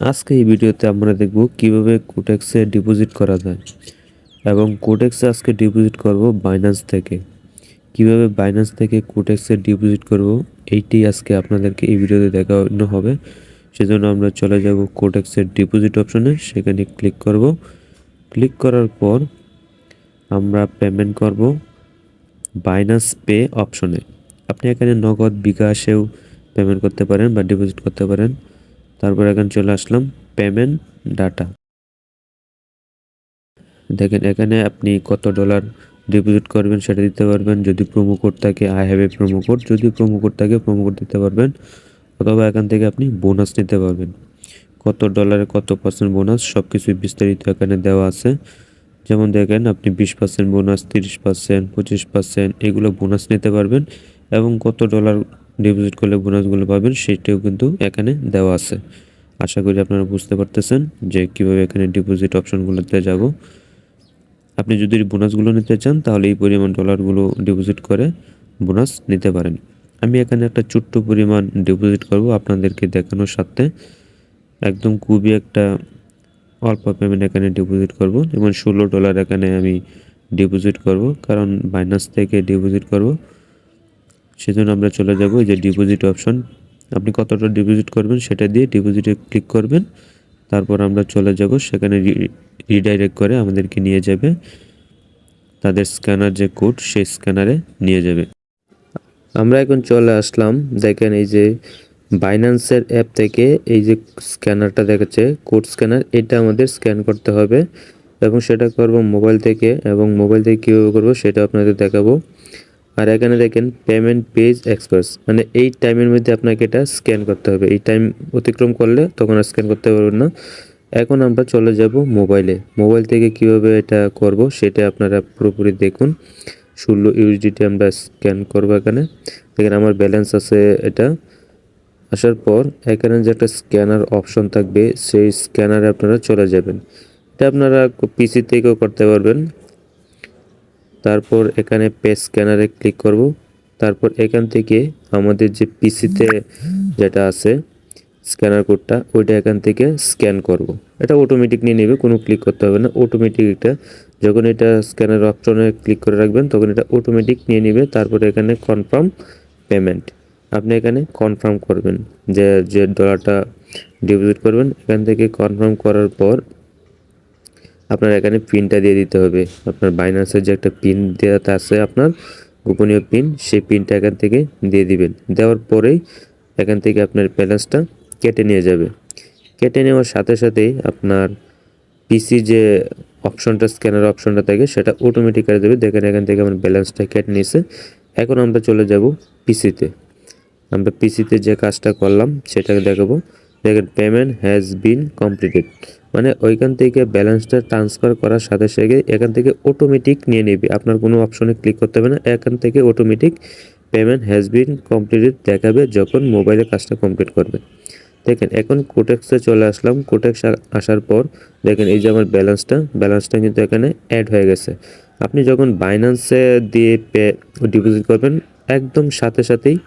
আজকে এই ভিডিওতে আমরা দেখব কিভাবে কোটেক্সে ডিপোজিট করা যায় এবং কোটেক্সে আজকে ডিপোজিট করব বাইন্যান্স থেকে। কিভাবে বাইন্যান্স থেকে কোটেক্সে ডিপোজিট করব এইটি আজকে আপনাদেরকে এই ভিডিওতে দেখানো হবে। সেজন্য আমরা চলে যাব কোটেক্সের ডিপোজিট অপশনে, সেখানে ক্লিক করব। ক্লিক করার পর আমরা পেমেন্ট করব বাইন্যান্স পে অপশনে। আপনি এখানে নগদ বিকাশেও পেমেন্ট করতে পারেন বা ডিপোজিট করতে পারেন। তারপর এখানে চলে আসলাম পেমেন্ট ডাটা। দেখেন এখানে আপনি কত ডলার ডিপোজিট করবেন সেটা দিতে পারবেন। যদি প্রোমো কোড থাকে I have a promo code, যদি প্রোমো কোড থাকে প্রোমো কোড দিতে পারবেন, অথবা এখান থেকে আপনি বোনাস নিতে পারবেন। কত ডলারে কত পার্সেন্ট বোনাস সব কিছুই বিস্তারিত এখানে দেওয়া আছে। যেমন দেখেন আপনি 20% বোনাস, 30%, 25% এগুলো বোনাস নিতে পারবেন এবং কত ডলার ডিপোজিট করলে বোনাসগুলো পাবেন সেটাও কিন্তু এখানে দেওয়া আছে। আশা করি আপনারা বুঝতে পারতেছেন যে কীভাবে এখানে ডিপোজিট অপশনগুলোতে যাব। আপনি যদি বোনাসগুলো নিতে চান তাহলে এই পরিমাণ ডলারগুলো ডিপোজিট করে বোনাস নিতে পারেন। আমি এখানে একটা ছোট্ট পরিমাণ ডিপোজিট করব আপনাদেরকে দেখানোর সাথে। একদম খুবই একটা অল্প পেমেন্ট এখানে ডিপোজিট করব, যেমন $16 এখানে আমি ডিপোজিট করব, কারণ বাইন্যান্স থেকে ডিপোজিট করব। সেজন্য আমরা চলে যাব এই যে ডিপোজিট অপশন। আপনি কতটা ডিপোজিট করবেন সেটা দিয়ে ডিপোজিটে ক্লিক করবেন। তারপর আমরা চলে যাব, সেখানে রিডাইরেক্ট করে আমাদেরকে নিয়ে যাবে তাদের স্ক্যানার যে কোড সেই স্ক্যানারে নিয়ে যাবে। আমরা এখন চলে আসলাম, দেখেন এই যে বাইন্যান্সের অ্যাপ থেকে এই যে স্ক্যানারটা দেখাচ্ছে কোড স্ক্যানার, এটা আমাদের স্ক্যান করতে হবে এবং সেটা করব মোবাইল থেকে, এবং মোবাইল থেকে কীভাবে করবো সেটা আপনাদের দেখাবো। আর এখানে দেখেন পেমেন্ট পেজ এক্সপার্টস, মানে এই টাইমের মধ্যে আপনাকে এটা স্ক্যান করতে হবে। এই টাইম অতিক্রম করলে তখন আর স্ক্যান করতে পারবেন না। এখন আমরা চলে যাব মোবাইলে। মোবাইল থেকে কিভাবে এটা করব সেটা আপনারা পুরোপুরি দেখুন। 16 ইউএসডিটি আমরা স্ক্যান করব। এখানে দেখেন আমার ব্যালেন্স আছে। এটা আসার পর এখানে যে একটা স্ক্যানার অপশন থাকবে সেই স্ক্যানারে আপনারা চলে যাবেন। এটা আপনারা পিসি থেকেও করতে পারবেন। তারপর এখানে পে স্ক্যানারে ক্লিক করব। তারপর এখান থেকে আমাদের যে পিসিতে যেটা আছে স্ক্যানার কোডটা, ওইটা এখান থেকে স্ক্যান করব। এটা অটোমেটিক নিয়ে নেবে, কোনো ক্লিক করতে হবে না। অটোমেটিক এটা যখন এটা স্ক্যানার অপশনে ক্লিক করে রাখবেন তখন এটা অটোমেটিক নিয়ে নেবে। তারপরে এখানে কনফার্ম পেমেন্ট, আপনি এখানে কনফার্ম করবেন যে যে ডলারটা ডিপোজিট করবেন। এখান থেকে কনফার্ম করার পর আপনার এখানে পিনটা দিয়ে দিতে হবে। আপনার বাইন্যান্সের যে একটা পিন দেওয়া আছে, আপনার গোপনীয় পিন, সেই পিনটা এখান থেকে দিয়ে দিবেন। দেওয়ার পরেই এখান থেকে আপনার ব্যালেন্সটা কেটে নিয়ে যাবে। কেটে নেওয়ার সাথে সাথেই আপনার পিসি যে অপশনটা স্ক্যানার অপশনটা থাকে সেটা অটোমেটিক করে দেবে। দেখেন এখান থেকে আমার ব্যালেন্সটা কেটে নিয়েছে। এখন আমরা চলে যাব পিসিতে। আমরা পিসিতে যে কাজটা করলাম সেটাকে দেখাবো। দেখেন পেমেন্ট হ্যাজ বিন কমপ্লিটেড, মানে ওইখান থেকে ব্যালেন্সটা ট্রান্সফার করার সাথে সাথে এখান থেকে অটোমেটিক নিয়ে নেবে। আপনার কোনো অপশনে ক্লিক করতে হবে না, এখান থেকে automatic payment has been completed দেখাবে যখন মোবাইলে কাজটা কমপ্লিট করবে। দেখেন এখন কোটেক্সে চলে আসলাম। কোটেক্স আসার পর দেখেন এই যে আমার ব্যালেন্সটা কিন্তু এখানে অ্যাড হয়ে গেছে। আপনি যখন বাইন্যান্সে দিয়ে ডিপোজিট করবেন একদম সাথে সাথেই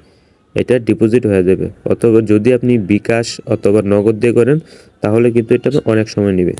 এটা ডিপোজিট হয়ে যাবে। অথবা যদি আপনি বিকাশ অথবা নগদ দিয়ে করেন তাহলে কিন্তু এটা অনেক সময় নেবে।